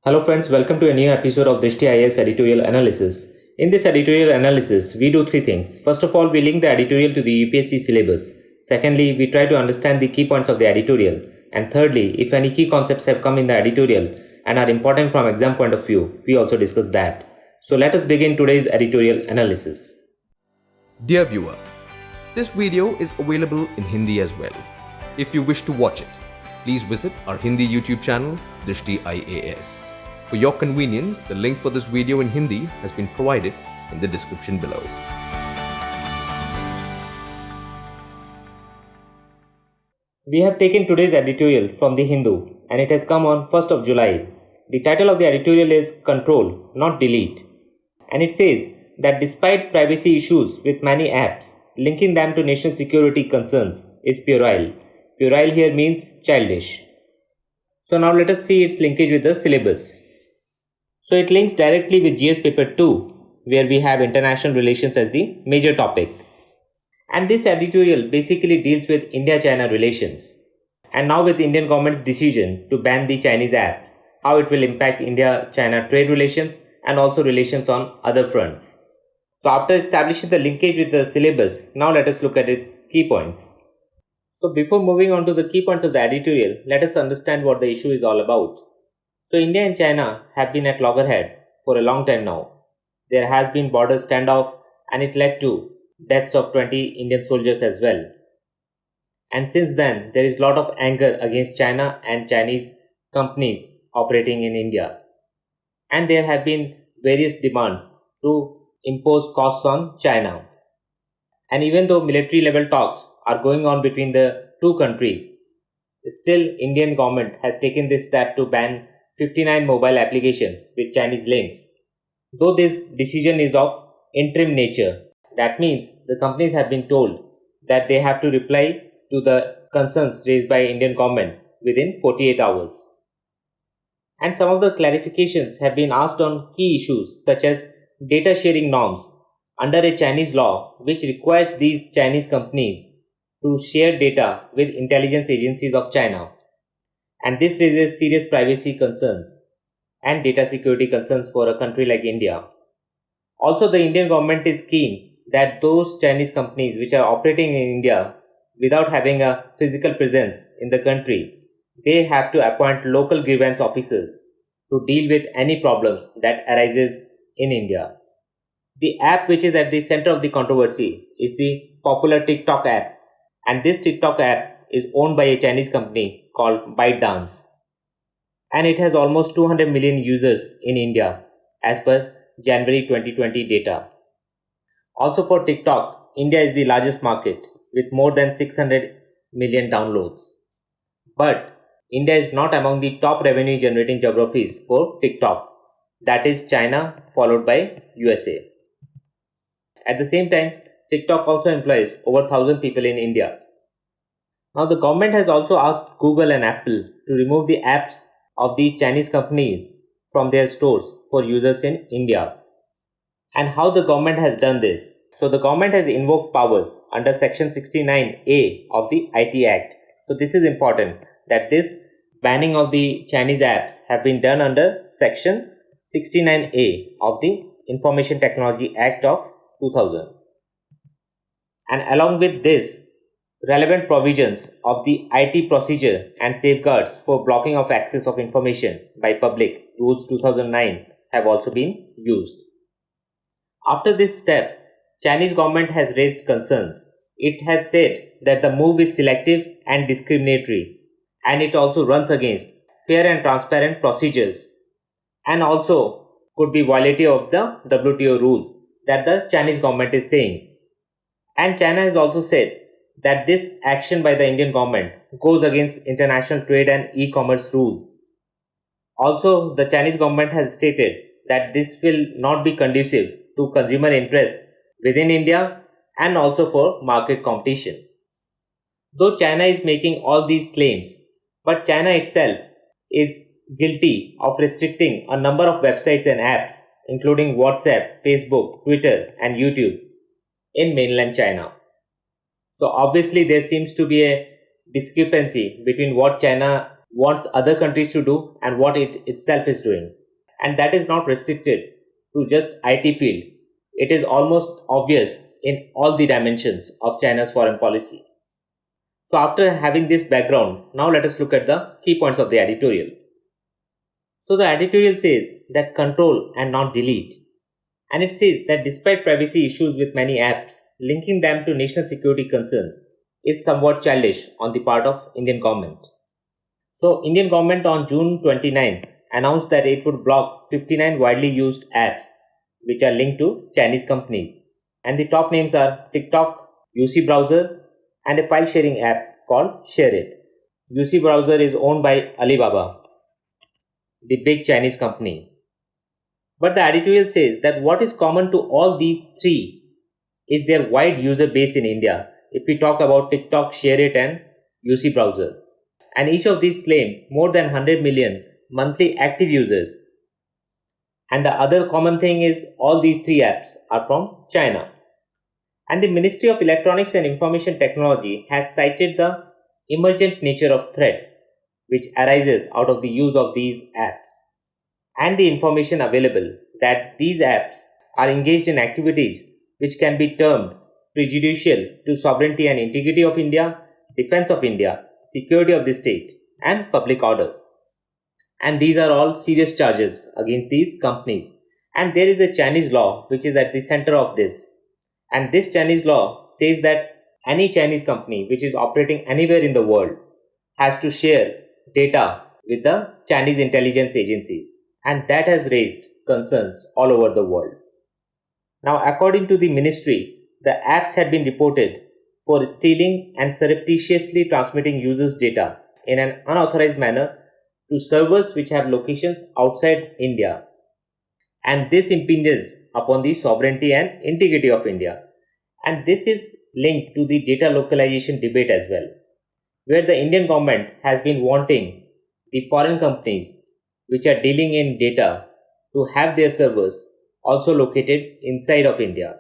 Hello friends, welcome to a new episode of Drishti IAS editorial analysis. In this editorial analysis, we do three things. First of all, we link the editorial to the UPSC syllabus. Secondly, we try to understand the key points of the editorial. And thirdly, if any key concepts have come in the editorial and are important from exam point of view, we also discuss that. So let us begin today's editorial analysis. Dear viewer, this video is available in Hindi as well. If you wish to watch it, please visit our Hindi YouTube channel, Drishti IAS. For your convenience, the link for this video in Hindi has been provided in the description below. We have taken today's editorial from the Hindu and it has come on 1st of July. The title of the editorial is Control, Not Delete. And it says that despite privacy issues with many apps, linking them to national security concerns is puerile. Puerile here means childish. So now let us see its linkage with the syllabus. So it links directly with GS paper 2, where we have international relations as the major topic. And this editorial basically deals with India-China relations. And now with Indian government's decision to ban the Chinese apps, how it will impact India-China trade relations and also relations on other fronts. So after establishing the linkage with the syllabus, now let us look at its key points. So before moving on to the key points of the editorial, let us understand what the issue is all about. So India and China have been at loggerheads for a long time now. There has been border standoff and it led to deaths of 20 Indian soldiers as well. And since then, there is a lot of anger against China and Chinese companies operating in India. And there have been various demands to impose costs on China. And even though military level talks are going on between the two countries, still Indian government has taken this step to ban 59 mobile applications with Chinese links. Though this decision is of interim nature, that means the companies have been told that they have to reply to the concerns raised by Indian government within 48 hours. And some of the clarifications have been asked on key issues such as data sharing norms under a Chinese law which requires these Chinese companies to share data with intelligence agencies of China. And this raises serious privacy concerns and data security concerns for a country like India. Also, the Indian government is keen that those Chinese companies which are operating in India without having a physical presence in the country, they have to appoint local grievance officers to deal with any problems that arises in India. The app which is at the center of the controversy is the popular TikTok app, and this TikTok app is owned by a Chinese company called ByteDance, and it has almost 200 million users in India as per January 2020 data. Also for TikTok, India is the largest market with more than 600 million downloads. But India is not among the top revenue generating geographies for TikTok. That is China followed by USA. At the same time, TikTok also employs over 1,000 people in India. Now the government has also asked Google and Apple to remove the apps of these Chinese companies from their stores for users in India. And how the government has done this? So the government has invoked powers under section 69A of the IT Act. So this is important that this banning of the Chinese apps have been done under section 69A of the Information Technology Act of 2000. And along with this, relevant provisions of the IT procedure and safeguards for blocking of access of information by public rules 2009 have also been used. After this step, Chinese government has raised concerns. It has said that the move is selective and discriminatory, and it also runs against fair and transparent procedures and also could be violative of the WTO rules that the Chinese government is saying. And China has also said that this action by the Indian government goes against international trade and e-commerce rules. Also, the Chinese government has stated that this will not be conducive to consumer interest within India and also for market competition. Though China is making all these claims, but China itself is guilty of restricting a number of websites and apps including WhatsApp, Facebook, Twitter and YouTube in mainland China. So obviously there seems to be a discrepancy between what China wants other countries to do and what it itself is doing. And that is not restricted to just IT field. It is almost obvious in all the dimensions of China's foreign policy. So after having this background, now let us look at the key points of the editorial. So the editorial says that control and not delete. And it says that despite privacy issues with many apps, linking them to national security concerns is somewhat childish on the part of Indian government. So Indian government on June 29 announced that it would block 59 widely used apps which are linked to Chinese companies. And the top names are TikTok, UC Browser, and a file sharing app called ShareIt. UC Browser is owned by Alibaba, the big Chinese company. But the editorial says that what is common to all these three is their wide user base in India. If we talk about TikTok, ShareIt and UC Browser. And each of these claim more than 100 million monthly active users. And the other common thing is all these three apps are from China. And the Ministry of Electronics and Information Technology has cited the emergent nature of threats which arises out of the use of these apps and the information available that these apps are engaged in activities which can be termed prejudicial to sovereignty and integrity of India, defense of India, security of the state and public order. And these are all serious charges against these companies. And there is a Chinese law which is at the center of this. And this Chinese law says that any Chinese company which is operating anywhere in the world has to share data with the Chinese intelligence agencies. And that has raised concerns all over the world. Now, according to the ministry, the apps had been reported for stealing and surreptitiously transmitting users' data in an unauthorized manner to servers which have locations outside India. And this impinges upon the sovereignty and integrity of India. And this is linked to the data localization debate as well, where the Indian government has been wanting the foreign companies which are dealing in data to have their servers also located inside of India,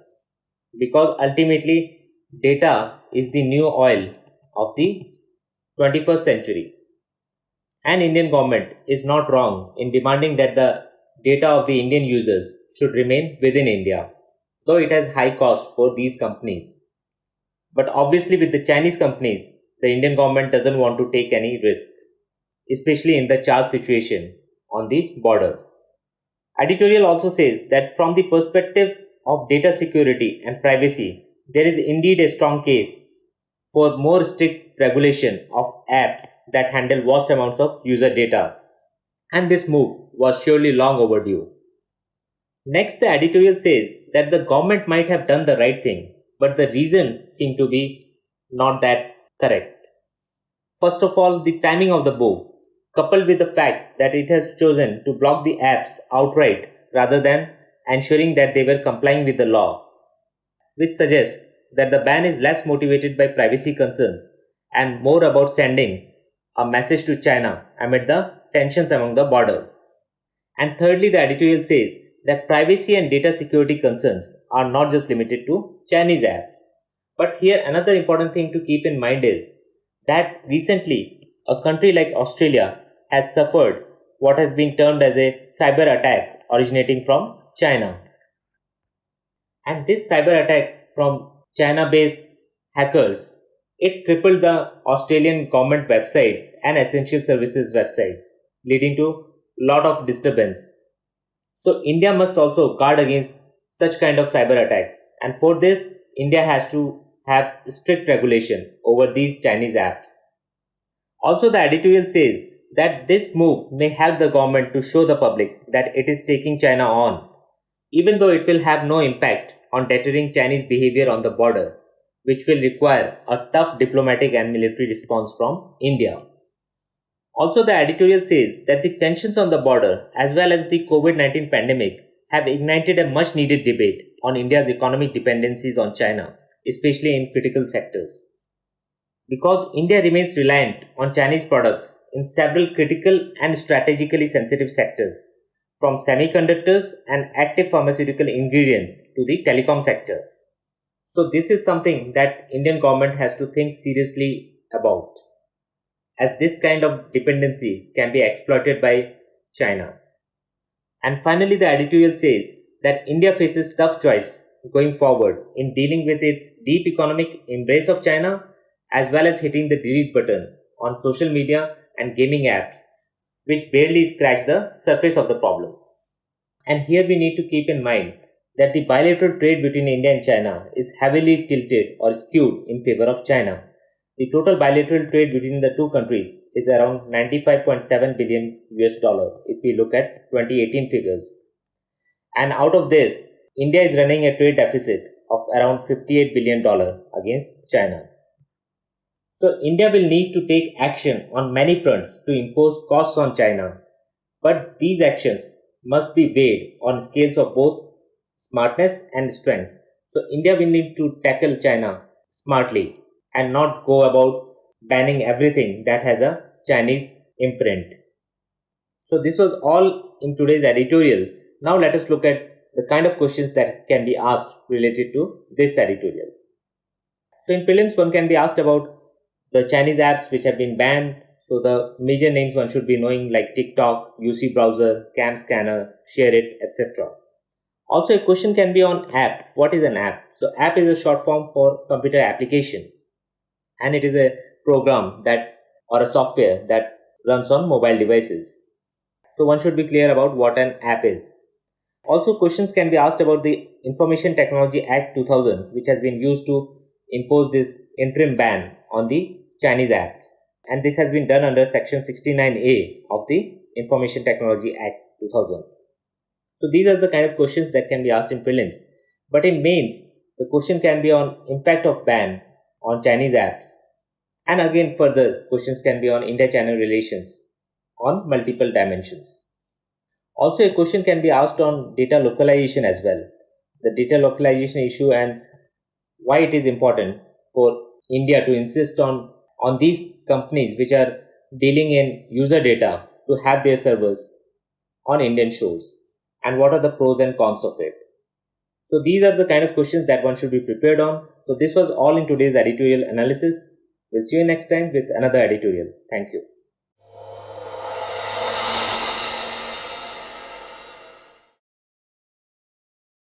because ultimately data is the new oil of the 21st century. And Indian government is not wrong in demanding that the data of the Indian users should remain within India, though it has high cost for these companies. But obviously with the Chinese companies, the Indian government doesn't want to take any risk, especially in the charge situation on the border. Editorial also says that from the perspective of data security and privacy, there is indeed a strong case for more strict regulation of apps that handle vast amounts of user data. And this move was surely long overdue. Next, the editorial says that the government might have done the right thing, but the reason seemed to be not that correct. First of all, the timing of the move, coupled with the fact that it has chosen to block the apps outright rather than ensuring that they were complying with the law, which suggests that the ban is less motivated by privacy concerns and more about sending a message to China amid the tensions among the border. And thirdly, the editorial says that privacy and data security concerns are not just limited to Chinese apps. But here another important thing to keep in mind is that recently a country like Australia has suffered what has been termed as a cyber attack originating from China. And this cyber attack from China-based hackers, it crippled the Australian government websites and essential services websites, leading to a lot of disturbance. So India must also guard against such kind of cyber attacks, and for this India has to have strict regulation over these Chinese apps. Also, the editorial says that this move may help the government to show the public that it is taking China on, even though it will have no impact on deterring Chinese behavior on the border, which will require a tough diplomatic and military response from India. Also, the editorial says that the tensions on the border as well as the COVID-19 pandemic have ignited a much needed debate on India's economic dependencies on China, especially in critical sectors. Because India remains reliant on Chinese products in several critical and strategically sensitive sectors, from semiconductors and active pharmaceutical ingredients to the telecom sector. So this is something that Indian government has to think seriously about. as this kind of dependency can be exploited by China. And finally, the editorial says that India faces tough choice going forward in dealing with its deep economic embrace of China, as well as hitting the delete button on social media and gaming apps, which barely scratch the surface of the problem. And here we need to keep in mind that the bilateral trade between India and China is heavily tilted or skewed in favor of China. The total bilateral trade between the two countries is around 95.7 billion US dollar if we look at 2018 figures. And out of this, India is running a trade deficit of around $58 billion against China. So India will need to take action on many fronts to impose costs on China, but these actions must be weighed on scales of both smartness and strength. So India will need to tackle China smartly and not go about banning everything that has a Chinese imprint. So this was all in today's editorial. Now let us look at the kind of questions that can be asked related to this editorial. So in prelims, one can be asked about the Chinese apps which have been banned. So the major names one should be knowing like TikTok, UC Browser, Cam Scanner, ShareIt, etc. Also a question can be on app. What is an app? So app is a short form for computer application, and it is a program that or a software that runs on mobile devices. So one should be clear about what an app is. Also questions can be asked about the Information Technology Act 2000, which has been used to impose this interim ban on the Chinese apps, and this has been done under section 69A of the Information Technology Act 2000. So these are the kind of questions that can be asked in prelims. But in mains, the question can be on impact of ban on Chinese apps, and again further questions can be on India-China relations on multiple dimensions. Also a question can be asked on data localization as well, the data localization issue and why it is important for India to insist on these companies which are dealing in user data to have their servers on Indian shores, and what are the pros and cons of it. So these are the kind of questions that one should be prepared on. So this was all in today's editorial analysis. We'll see you next time with another editorial. Thank you.